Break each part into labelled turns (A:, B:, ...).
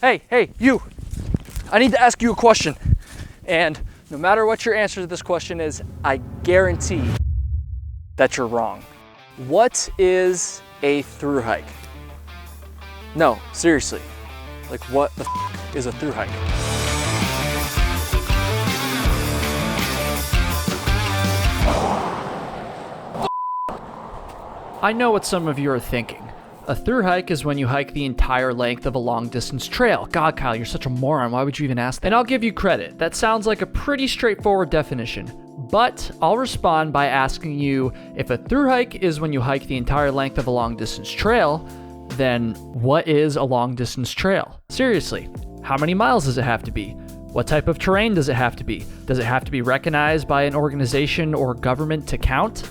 A: Hey, you! I need to ask you a question. And no matter what your answer to this question is, I guarantee that you're wrong. What is a thru hike? No, seriously. Like, what the is a thru hike?
B: I know what some of you are thinking. A thru hike is when you hike the entire length of a long distance trail. God, Kyle, you're such a moron. Why would you even ask that? And I'll give you credit. That sounds like a pretty straightforward definition. But I'll respond by asking you, if a thru hike is when you hike the entire length of a long distance trail, then what is a long distance trail? Seriously, how many miles does it have to be? What type of terrain does it have to be? Does it have to be recognized by an organization or government to count?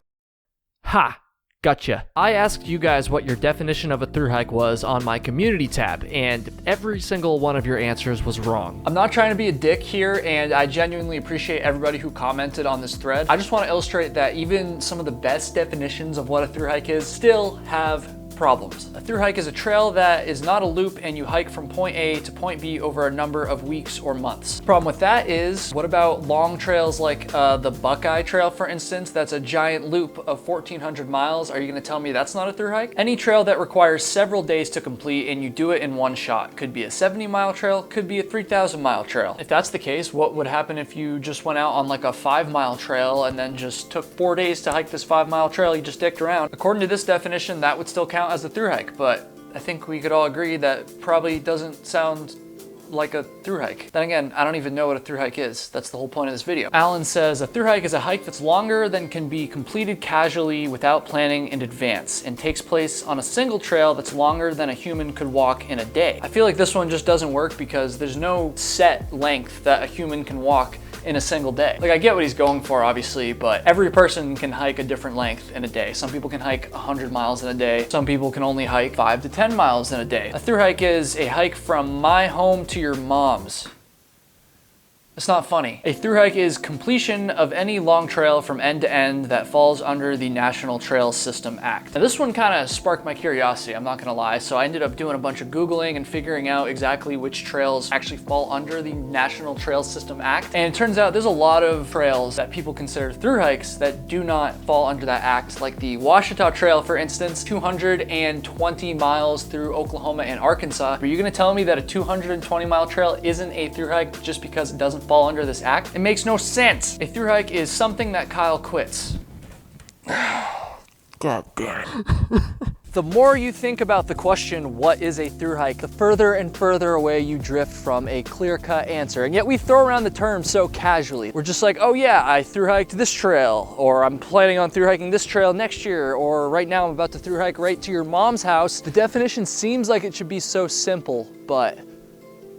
B: Ha! Gotcha. I asked you guys what your definition of a thru hike was on my community tab, and every single one of your answers was wrong. I'm not trying to be a dick here, and I genuinely appreciate everybody who commented on this thread. I just want to illustrate that even some of the best definitions of what a thru hike is still have problems. A thru hike is a trail that is not a loop and you hike from point A to point B over a number of weeks or months. The problem with that is, what about long trails like the Buckeye Trail, for instance? That's a giant loop of 1,400 miles. Are you gonna tell me that's not a thru hike? Any trail that requires several days to complete and you do it in one shot. Could be a 70-mile trail, could be a 3,000-mile trail. If that's the case, what would happen if you just went out on like a 5-mile trail and then just took 4 days to hike this 5-mile trail you just dicked around? According to this definition, that would still count as a thru hike, but I think we could all agree that probably doesn't sound like a thru hike. Then again, I don't even know what a thru hike is. That's the whole point of this video. Alan says, a thru hike is a hike that's longer than can be completed casually without planning in advance and takes place on a single trail that's longer than a human could walk in a day. I feel like this one just doesn't work because there's no set length that a human can walk in a single day. Like, I get what he's going for, obviously, but every person can hike a different length in a day. Some people can hike 100 miles in a day. Some people can only hike 5 to 10 miles in a day. A thru hike is a hike from my home to your mom's. It's not funny. A thru hike is completion of any long trail from end to end that falls under the National Trail System Act. Now, this one kind of sparked my curiosity, I'm not gonna lie, so I ended up doing a bunch of Googling and figuring out exactly which trails actually fall under the National Trail System Act. And it turns out there's a lot of trails that people consider thru hikes that do not fall under that act, like the Ouachita Trail, for instance, 220 miles through Oklahoma and Arkansas. Are you gonna tell me that a 220-mile trail isn't a thru hike just because it doesn't fall under this act? It makes no sense. A thru hike is something that Kyle quits. God damn it.
A: The more you think about the question, what is a thru hike, the further and further away you drift from a clear-cut answer. And yet we throw around the term so casually. We're just like, oh yeah, I thru hiked this trail, or I'm planning on thru hiking this trail next year, or right now I'm about to thru hike right to your mom's house. The definition seems like it should be so simple, but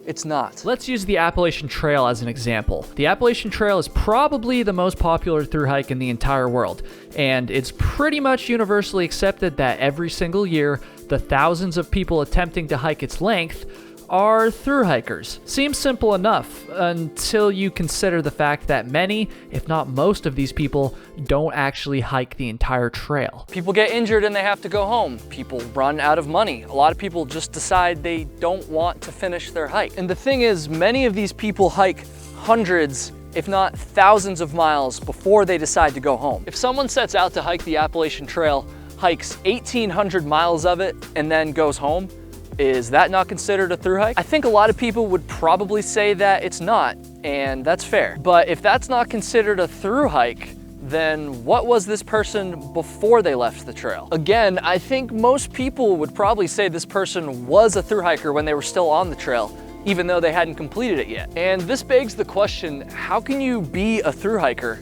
A: it's not.
B: Let's use the Appalachian Trail as an example. The Appalachian Trail is probably the most popular thru hike in the entire world, and it's pretty much universally accepted that every single year, the thousands of people attempting to hike its length are thru hikers. Seems simple enough until you consider the fact that many, if not most of these people, don't actually hike the entire trail.
A: People get injured and they have to go home. People run out of money. A lot of people just decide they don't want to finish their hike. And the thing is, many of these people hike hundreds, if not thousands of miles before they decide to go home. If someone sets out to hike the Appalachian Trail, hikes 1,800 miles of it, and then goes home, is that not considered a thru hike? I think a lot of people would probably say that it's not, and that's fair. But if that's not considered a thru hike, then what was this person before they left the trail? Again, I think most people would probably say this person was a thru hiker when they were still on the trail, even though they hadn't completed it yet. And this begs the question, how can you be a thru hiker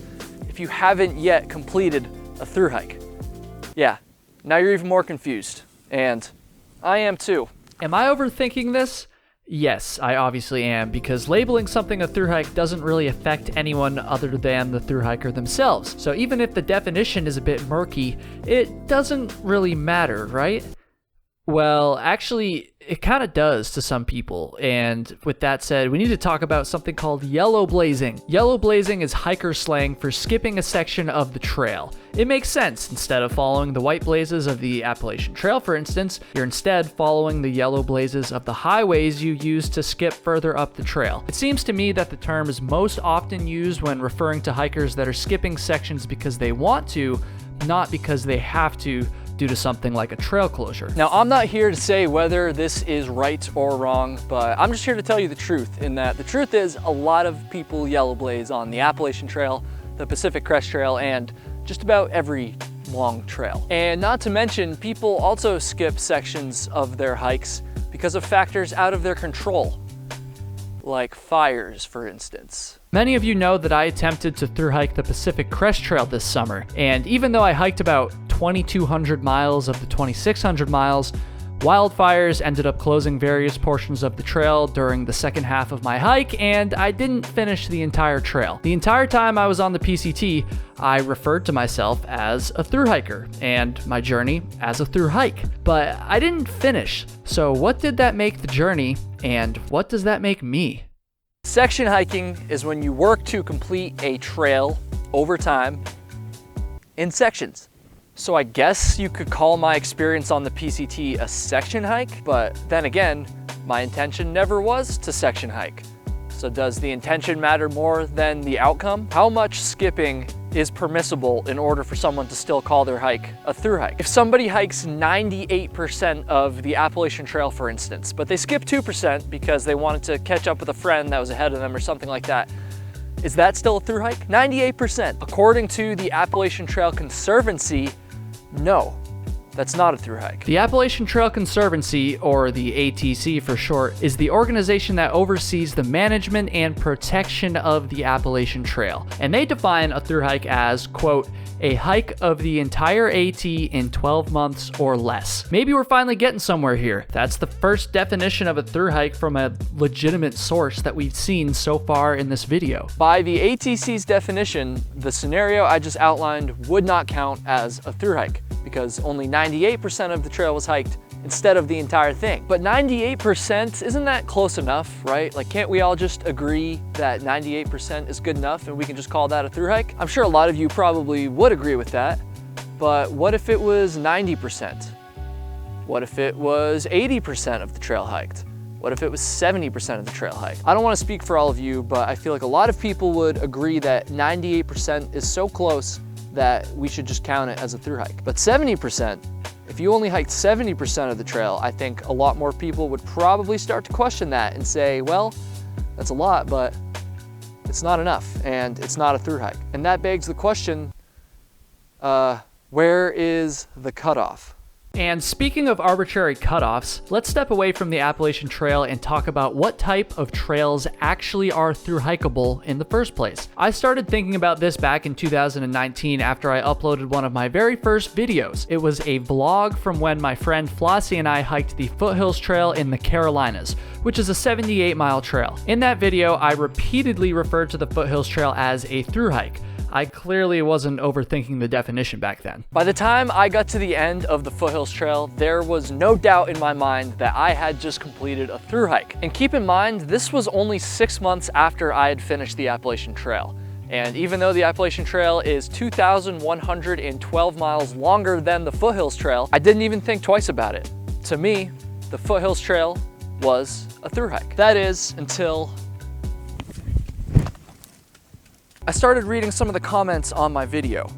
A: if you haven't yet completed a thru hike? Yeah, now you're even more confused, and I am too.
B: Am I overthinking this? Yes, I obviously am, because labeling something a thru hike doesn't really affect anyone other than the thru hiker themselves. So even if the definition is a bit murky, it doesn't really matter, right? Well, actually, it kind of does to some people. And with that said, we need to talk about something called yellow blazing. Yellow blazing is hiker slang for skipping a section of the trail. It makes sense. Instead of following the white blazes of the Appalachian Trail, for instance, you're instead following the yellow blazes of the highways you use to skip further up the trail. It seems to me that the term is most often used when referring to hikers that are skipping sections because they want to, not because they have to, due to something like a trail closure.
A: Now, I'm not here to say whether this is right or wrong, but I'm just here to tell you the truth, in that the truth is a lot of people yellow blaze on the Appalachian Trail, the Pacific Crest Trail, and just about every long trail. And not to mention, people also skip sections of their hikes because of factors out of their control, like fires, for instance.
B: Many of you know that I attempted to thru hike the Pacific Crest Trail this summer, and even though I hiked about 2,200 miles of the 2,600 miles, wildfires ended up closing various portions of the trail during the second half of my hike, and I didn't finish the entire trail. The entire time I was on the PCT, I referred to myself as a thru hiker, and my journey as a thru hike. But I didn't finish, so what did that make the journey, and what does that make me?
A: Section hiking is when you work to complete a trail over time in sections. So I guess you could call my experience on the PCT a section hike, but then again, my intention never was to section hike. So does the intention matter more than the outcome? How much skipping is permissible in order for someone to still call their hike a thru hike? If somebody hikes 98% of the Appalachian Trail, for instance, but they skip 2% because they wanted to catch up with a friend that was ahead of them or something like that, is that still a thru hike? 98%. According to the Appalachian Trail Conservancy, no, that's not a thru hike.
B: The Appalachian Trail Conservancy, or the ATC for short, is the organization that oversees the management and protection of the Appalachian Trail. And they define a thru hike as, quote, a hike of the entire AT in 12 months or less. Maybe we're finally getting somewhere here. That's the first definition of a thru hike from a legitimate source that we've seen so far in this video.
A: By the ATC's definition, the scenario I just outlined would not count as a thru hike, because only 98% of the trail was hiked instead of the entire thing. But 98%, isn't that close enough, right? Like, can't we all just agree that 98% is good enough and we can just call that a thru hike? I'm sure a lot of you probably would agree with that, but what if it was 90%? What if it was 80% of the trail hiked? What if it was 70% of the trail hike? I don't want to speak for all of you, but I feel like a lot of people would agree that 98% is so close that we should just count it as a thru hike. But 70%, if you only hiked 70% of the trail, I think a lot more people would probably start to question that and say, well, that's a lot, but it's not enough, and it's not a thru hike. And that begs the question, where is the cutoff?
B: And speaking of arbitrary cutoffs, let's step away from the Appalachian Trail and talk about what type of trails actually are thru hikeable in the first place. I started thinking about this back in 2019 after I uploaded one of my very first videos. It was a vlog from when my friend Flossie and I hiked the Foothills Trail in the Carolinas, which is a 78-mile trail. In that video, I repeatedly referred to the Foothills Trail as a thru hike. I clearly wasn't overthinking the definition back then.
A: By the time I got to the end of the Foothills Trail, there was no doubt in my mind that I had just completed a thru hike. And keep in mind, this was only 6 months after I had finished the Appalachian Trail. And even though the Appalachian Trail is 2,112 miles longer than the Foothills Trail, I didn't even think twice about it. To me, the Foothills Trail was a thru hike. That is, until I started reading some of the comments on my video.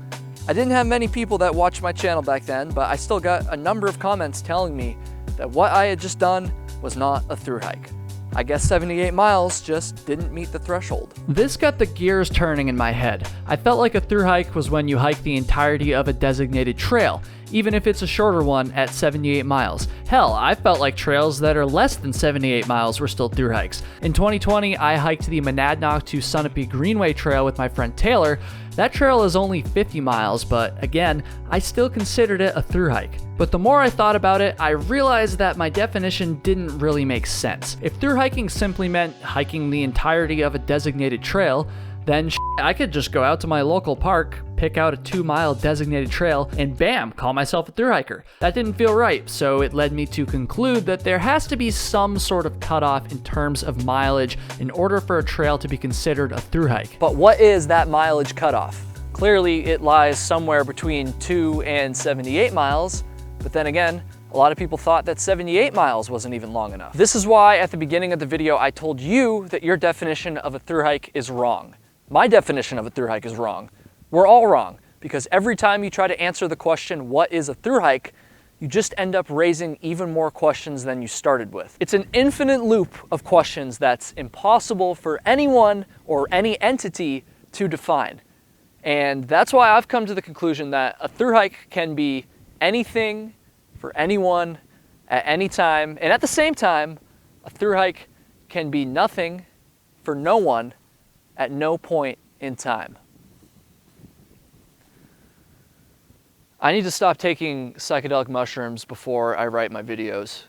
A: I didn't have many people that watched my channel back then, but I still got a number of comments telling me that what I had just done was not a thru hike. I guess 78 miles just didn't meet the threshold.
B: This got the gears turning in my head. I felt like a thru hike was when you hike the entirety of a designated trail, even if it's a shorter one at 78 miles. Hell, I felt like trails that are less than 78 miles were still thru hikes. In 2020, I hiked the Monadnock to Sunapee Greenway Trail with my friend Taylor. That trail is only 50 miles, but again, I still considered it a thru hike. But the more I thought about it, I realized that my definition didn't really make sense. If thru hiking simply meant hiking the entirety of a designated trail, then I could just go out to my local park, pick out a 2-mile designated trail, and bam, call myself a thru hiker. That didn't feel right, so it led me to conclude that there has to be some sort of cutoff in terms of mileage in order for a trail to be considered a thru hike.
A: But what is that mileage cutoff? Clearly it lies somewhere between 2 and 78 miles, but then again, a lot of people thought that 78 miles wasn't even long enough. This is why at the beginning of the video I told you that your definition of a thru hike is wrong. My definition of a thru hike is wrong. We're all wrong, because every time you try to answer the question, what is a thru hike, you just end up raising even more questions than you started with. It's an infinite loop of questions that's impossible for anyone or any entity to define. And that's why I've come to the conclusion that a thru hike can be anything for anyone at any time, and at the same time, a thru hike can be nothing for no one at no point in time. I need to stop taking psychedelic mushrooms before I write my videos.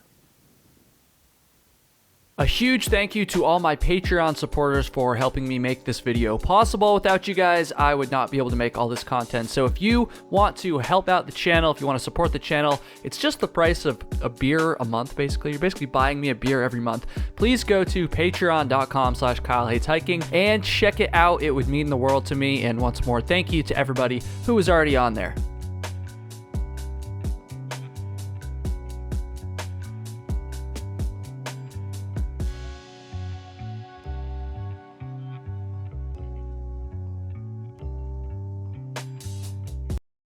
B: A huge thank you to all my Patreon supporters for helping me make this video possible. Without you guys, I would not be able to make all this content. So if you want to help out the channel, if you want to support the channel, it's just the price of a beer a month, basically. You're basically buying me a beer every month. Please go to patreon.com/KyleHatesHiking and check it out. It would mean the world to me. And once more, thank you to everybody who was already on there.